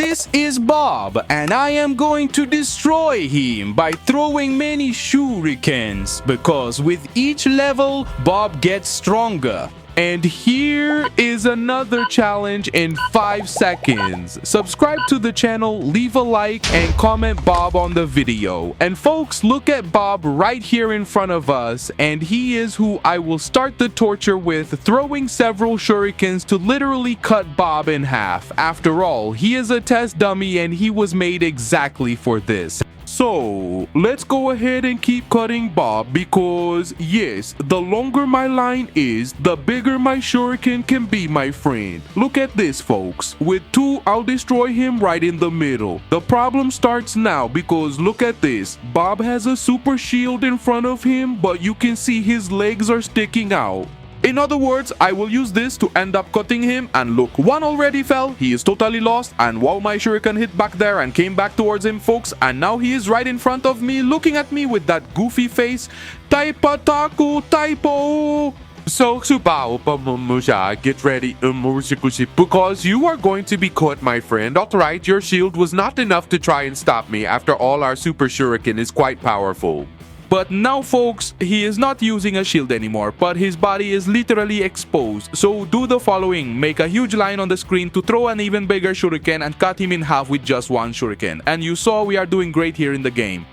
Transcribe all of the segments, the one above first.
This is Bob, and I am going to destroy him by throwing many shurikens, because with each level, Bob gets stronger. And here is another challenge in 5 seconds. Subscribe to the channel, leave a like, and comment Bob on the video. And folks, look at Bob right here in front of us, and he is who I will start the torture with, throwing several shurikens to literally cut Bob in half. After all, he is a test dummy and he was made exactly for this. So, let's go ahead and keep cutting Bob because, yes, the longer my line is, the bigger my shuriken can be, my friend. Look at this, folks. With 2, I'll destroy him right in the middle. The problem starts now because look at this. Bob has a super shield in front of him, but you can see his legs are sticking out. In other words, I will use this to end up cutting him, and look, 1 already fell, he is totally lost, and wow, my shuriken hit back there and came back towards him, folks, and now he is right in front of me, looking at me with that goofy face. Taipataku typo! So, Subao, get ready, because you are going to be caught, my friend. Alright, your shield was not enough to try and stop me. After all, our super shuriken is quite powerful. But now, folks, he is not using a shield anymore, but his body is literally exposed. So do the following. Make a huge line on the screen to throw an even bigger shuriken and cut him in half with just 1 shuriken. And you saw we are doing great here in the game.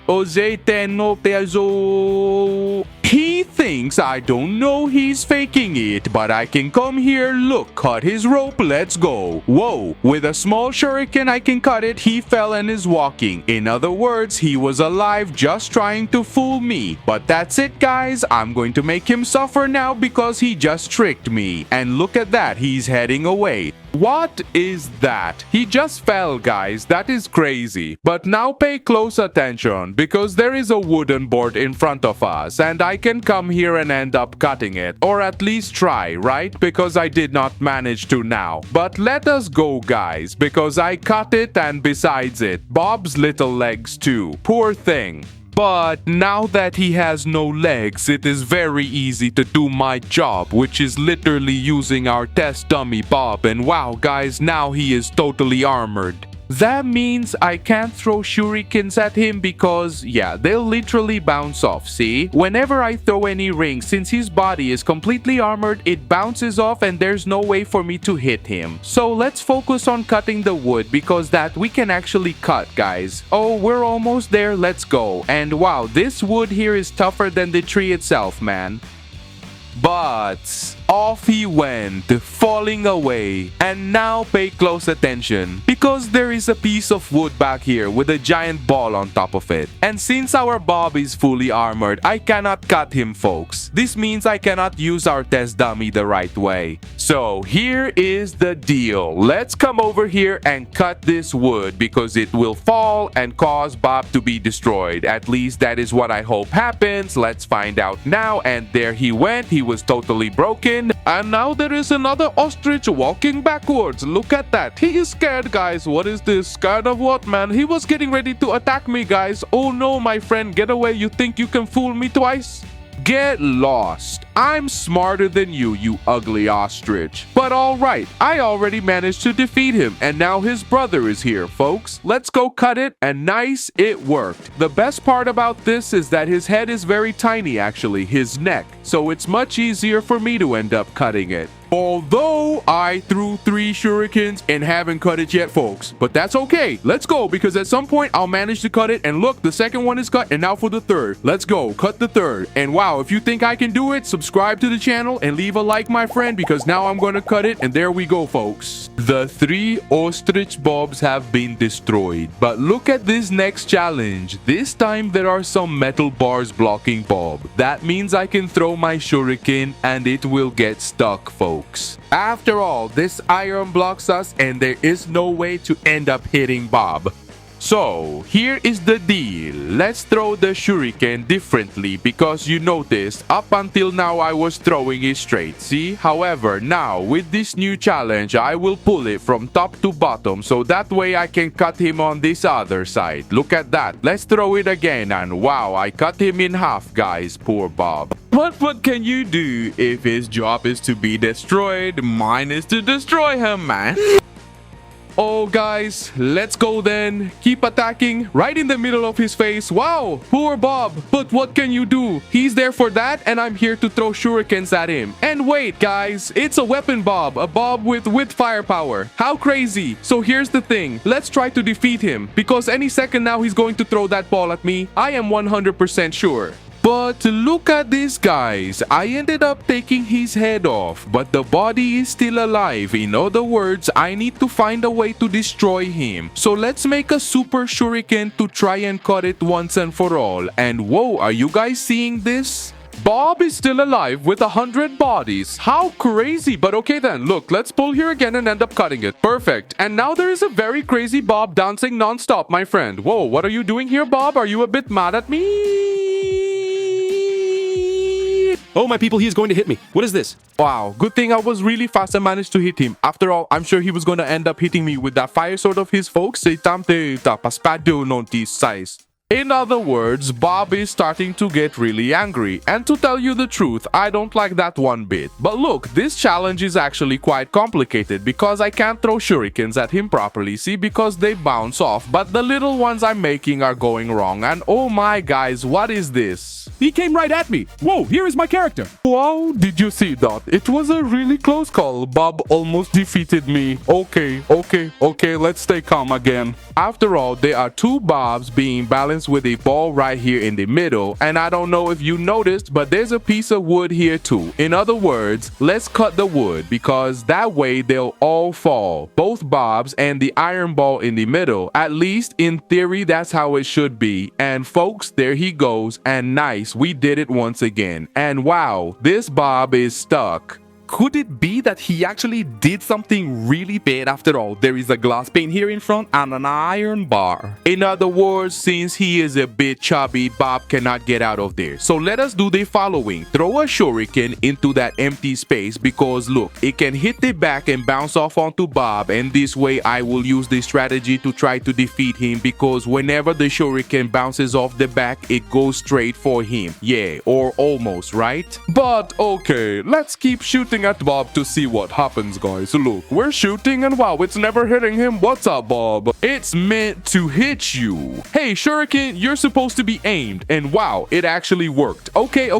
He thinks I don't know he's faking it, but I can come here, look, cut his rope, let's go. Whoa, with a small shuriken I can cut it, he fell and is walking. In other words, he was alive just trying to fool me. But that's it, guys, I'm going to make him suffer now because he just tricked me. And look at that, he's heading away. What is that? He just fell, guys. That is crazy. But now pay close attention because there is a wooden board in front of us and I can come here and end up cutting it, or at least try, right? Because I did not manage to now. But let us go, guys, because I cut it, and besides it, Bob's little legs too. Poor thing. But now that he has no legs, it is very easy to do my job, which is literally using our test dummy Bob, and wow, guys, now he is totally armored. That means I can't throw shurikens at him because, yeah, they'll literally bounce off, see? Whenever I throw any ring, since his body is completely armored, it bounces off and there's no way for me to hit him. So let's focus on cutting the wood because that we can actually cut, guys. Oh, we're almost there, let's go. And wow, this wood here is tougher than the tree itself, man. But off he went, falling away. And now pay close attention because there is a piece of wood back here with a giant ball on top of it. And since our Bob is fully armored, I cannot cut him, folks. This means I cannot use our test dummy the right way. So here is the deal. Let's come over here and cut this wood because it will fall and cause Bob to be destroyed. At least that is what I hope happens. Let's find out now. And there he went. He was totally broken. And now there is another ostrich walking backwards. Look at that. He is scared, guys. What is this? Scared of what, man? He was getting ready to attack me, guys. Oh no, my friend. Get away. You think you can fool me twice? Get lost. I'm smarter than you, you ugly ostrich. But alright, I already managed to defeat him, and now his brother is here, folks. Let's go cut it, and nice, it worked. The best part about this is that his head is very tiny, actually, his neck, so it's much easier for me to end up cutting it. Although I threw 3 shurikens and haven't cut it yet, folks. But that's okay. Let's go, because at some point I'll manage to cut it. And look, the second one is cut, and now for the third. Let's go, cut the third. And wow, if you think I can do it, subscribe to the channel and leave a like, my friend, because now I'm gonna cut it. And there we go, folks. The 3 ostrich bobs have been destroyed. But look at this next challenge. This time there are some metal bars blocking Bob. That means I can throw my shuriken and it will get stuck, folks. After all, this iron blocks us and there is no way to end up hitting Bob. So, here is the deal. Let's throw the shuriken differently because you noticed up until now I was throwing it straight, see? However, now with this new challenge, I will pull it from top to bottom so that way I can cut him on this other side. Look at that. Let's throw it again and wow, I cut him in half, guys. Poor Bob. But what can you do if his job is to be destroyed? Mine is to destroy him, man. Uh-oh, guys. Let's go then. Keep attacking right in the middle of his face. Wow, poor Bob. But what can you do? He's there for that, and I'm here to throw shurikens at him. And wait, guys. It's a weapon Bob. A Bob with firepower. How crazy. So here's the thing. Let's try to defeat him. Because any second now he's going to throw that ball at me. I am 100% sure. But look at this, guys. I ended up taking his head off, but the body is still alive. In other words, I need to find a way to destroy him. So let's make a super shuriken to try and cut it once and for all. And whoa, are you guys seeing this? Bob is still alive with 100 bodies. How crazy. But okay then, look, let's pull here again and end up cutting it. Perfect. And now there is a very crazy Bob dancing non-stop, my friend. Whoa, what are you doing here, Bob? Are you a bit mad at me? Oh, my people, he is going to hit me. What is this? Wow, good thing I was really fast and managed to hit him. After all, I'm sure he was going to end up hitting me with that fire sword of his, folks. In other words, Bob is starting to get really angry. And to tell you the truth, I don't like that one bit. But look, this challenge is actually quite complicated because I can't throw shurikens at him properly, see, because they bounce off. But the little ones I'm making are going wrong. And oh my guys, what is this? He came right at me. Whoa, here is my character. Wow, did you see that? It was a really close call. Bob almost defeated me. Okay, let's stay calm again. After all, there are two Bobs being balanced with a ball right here in the middle, and I don't know if you noticed, but there's a piece of wood here too. In other words, let's cut the wood because that way they'll all fall, both Bobs and the iron ball in the middle. At least in theory, that's how it should be. And folks, there he goes, and nice, we did it once again. And wow, this Bob is stuck. Could it be that he actually did something really bad after all? There is a glass pane here in front and an iron bar. In other words, since he is a bit chubby, Bob cannot get out of there. So let us do the following. Throw a shuriken into that empty space because look, it can hit the back and bounce off onto Bob, and this way I will use this strategy to try to defeat him because whenever the shuriken bounces off the back, it goes straight for him. Yeah, or almost, right? But okay, let's keep shooting at Bob to see what happens, guys. Look, we're shooting and wow, it's never hitting him. What's up, Bob? It's meant to hit you. Hey, shuriken, you're supposed to be aimed, and wow, it actually worked. Okay.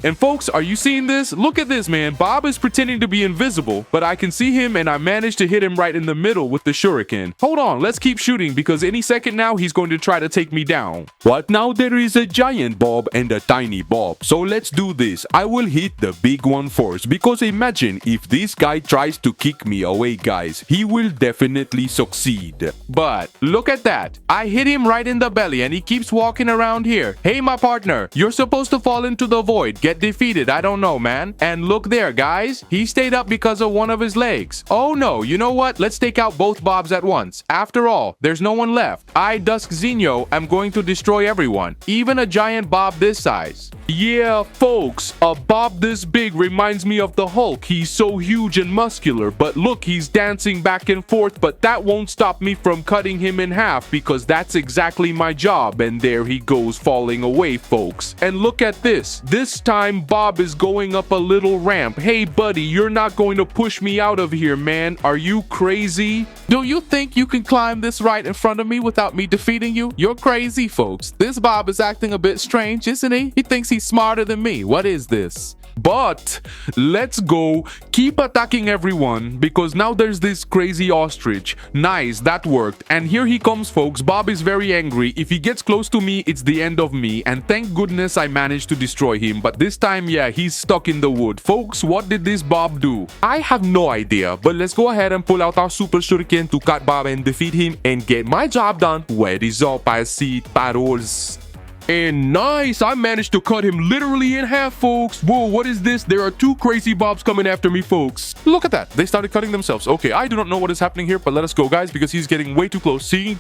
And folks, are you seeing this? Look at this, man. Bob is pretending to be invisible, but I can see him and I managed to hit him right in the middle with the shuriken. Hold on, let's keep shooting because any second now he's going to try to take me down. But now there is a giant Bob and a tiny Bob. So let's do this. I will hit the big one first because imagine if this guy tries to kick me away, guys. He will definitely succeed. But look at that. I hit him right in the belly and he keeps walking around here. Hey, my partner, you're supposed to fall into the void. Get defeated. I don't know, man. And look there, guys. He stayed up because of one of his legs. Oh no, you know what? Let's take out both Bobs at once. After all, there's no one left. I, Dusk Zinyo, am going to destroy everyone. Even a giant Bob this size. Yeah, folks, a Bob this big reminds me of the Hulk. He's so huge and muscular, but look, he's dancing back and forth, but that won't stop me from cutting him in half because that's exactly my job. And there he goes falling away, folks. And look at this. This time Bob is going up a little ramp. Hey buddy, you're not going to push me out of here, man. Are you crazy? Do you think you can climb this right in front of me without me defeating you? You're crazy, folks. This Bob is acting a bit strange, isn't he? He thinks he's smarter than me. What is this? But let's go. Keep attacking everyone because now there's this crazy ostrich. Nice, that worked. And here he comes, folks. Bob is very angry. If he gets close to me, it's the end of me. And thank goodness I managed to destroy him. But this time, yeah, he's stuck in the wood. Folks, what did this Bob do? I have no idea. But let's go ahead and pull out our super shuriken to cut Bob and defeat him and get my job done. Where is all paroles? And nice, I managed to cut him literally in half, folks. Whoa, what is this? There are two crazy Bobs coming after me, folks. Look at that. They started cutting themselves. Okay, I do not know what is happening here, but let us go, guys, because he's getting way too close. He's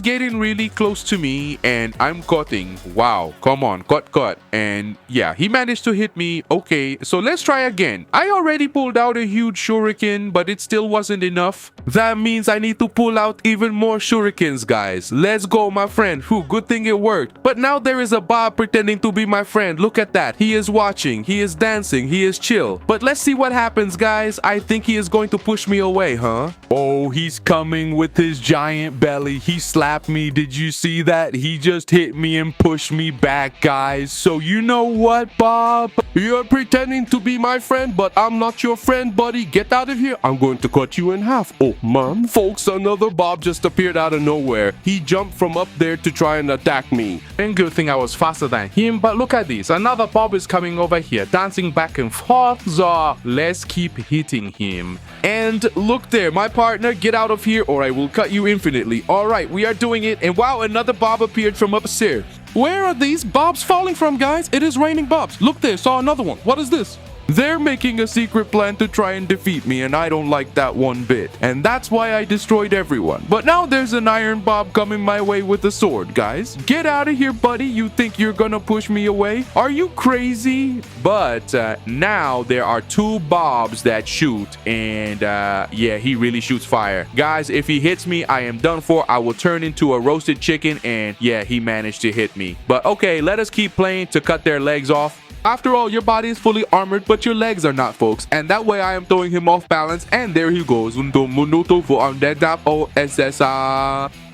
getting really close to me, and I'm cutting. Wow, come on, cut. And yeah, he managed to hit me. Okay, so let's try again. I already pulled out a huge shuriken, but it still wasn't enough. That means I need to pull out even more shurikens, guys. Let's go, my friend. Whew, good thing it worked. But now there is a Bob pretending to be my friend. Look at that. He is watching. He is dancing. He is chill. But let's see what happens, guys. I think he is going to push me away, huh? Oh, he's coming with his giant belly. He slapped me. Did you see that? He just hit me and pushed me back, guys. So you know what, Bob? You're pretending to be my friend, but I'm not your friend, buddy. Get out of here. I'm going to cut you in half. Oh, man. Folks, another Bob just appeared out of nowhere. He jumped from up there to try and attack me. And good thing I was faster than him, but look at this. Another Bob is coming over here, dancing back and forth. So let's keep hitting him. And look there, my partner, get out of here or I will cut you infinitely. All right, we are doing it. And wow, another Bob appeared from upstairs. Where are these Bobs falling from, guys? It is raining Bobs. Look there, saw another one. What is this? They're making a secret plan to try and defeat me, and I don't like that one bit. And that's why I destroyed everyone. But now there's an Iron Bob coming my way with a sword, guys. Get out of here, buddy. You think you're gonna push me away? Are you crazy? But now there are two Bobs that shoot, and yeah, he really shoots fire. Guys, if he hits me, I am done for. I will turn into a roasted chicken, and yeah, he managed to hit me. But okay, let us keep playing to cut their legs off. After all, your body is fully armored, but your legs are not, folks. And that way I am throwing him off balance, and there he goes.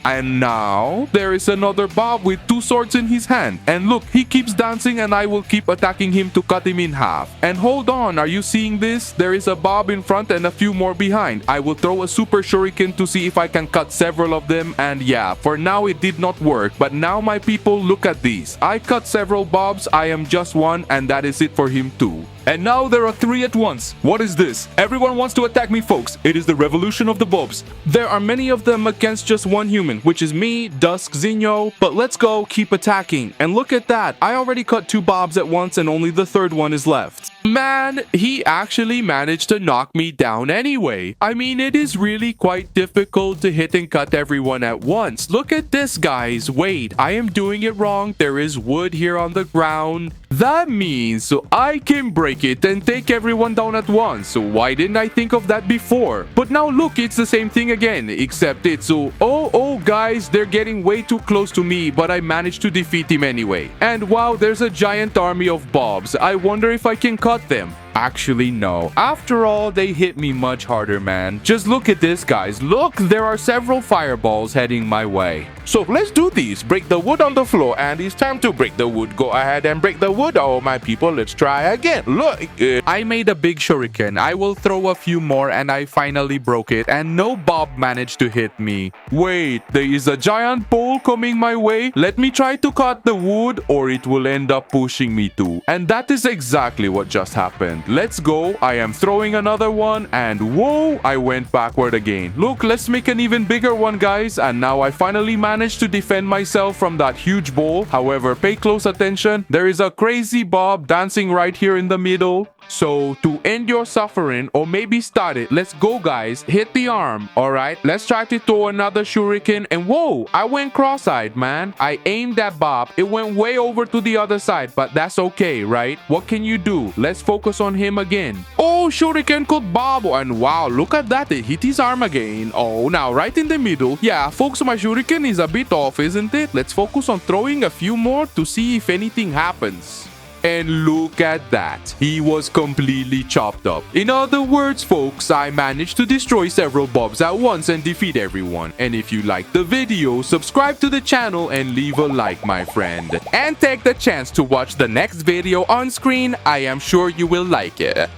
And now there is another Bob with two swords in his hand. And look, he keeps dancing and I will keep attacking him to cut him in half. And hold on, are you seeing this? There is a Bob in front and a few more behind. I will throw a super shuriken to see if I can cut several of them. And yeah, for now it did not work. But now my people, look at these. I cut several Bobs, I am just one, and that is it for him too. And now there are three at once. What is this? Everyone wants to attack me, folks. It is the revolution of the Bobs. There are many of them against just one human, which is me, Dusk Zinyo. But let's go, keep attacking. And look at that. I already cut two Bobs at once and only the third one is left. Man, he actually managed to knock me down anyway. I mean, it is really quite difficult to hit and cut everyone at once. Look at this, guys. Wait, I am doing it wrong. There is wood here on the ground. That means so I can break it and take everyone down at once. So why didn't I think of that before? But now look, it's the same thing again, except it's so, oh guys, they're getting way too close to me, but I managed to defeat him anyway. And wow, there's a giant army of Bobs. I wonder if I can cut them. Actually, no. After all, they hit me much harder, man. Just look at this, guys. Look, there are several fireballs heading my way. So let's do these. Break the wood on the floor, and it's time to break the wood. Go ahead and break the wood. Oh, my people, let's try again. Look. I made a big shuriken. I will throw a few more, and I finally broke it, and no Bob managed to hit me. Wait, there is a giant pole coming my way. Let me try to cut the wood, or it will end up pushing me too. And that is exactly what just happened. Let's go. I am throwing another one, and whoa, I went backward again. Look, let's make an even bigger one, guys. And now I finally managed to defend myself from that huge ball. However, pay close attention. There is a crazy Bob dancing right here in the middle. So to end your suffering, or maybe start it, let's go, guys. Hit the arm. All right, let's try to throw another shuriken. And whoa, I went cross-eyed, man. I aimed that Bob. It went way over to the other side, but that's okay, right? What can you do? Let's focus on him again. Oh, shuriken caught Bob. And wow, look at that. It hit his arm again. Oh, now right in the middle. Yeah, folks, my shuriken is a bit off, isn't it? Let's focus on throwing a few more to see if anything happens. And look at that. He was completely chopped up. In other words, folks, I managed to destroy several Bobs at once and defeat everyone. And if you liked the video, subscribe to the channel and leave a like, my friend. And take the chance to watch the next video on screen. I am sure you will like it.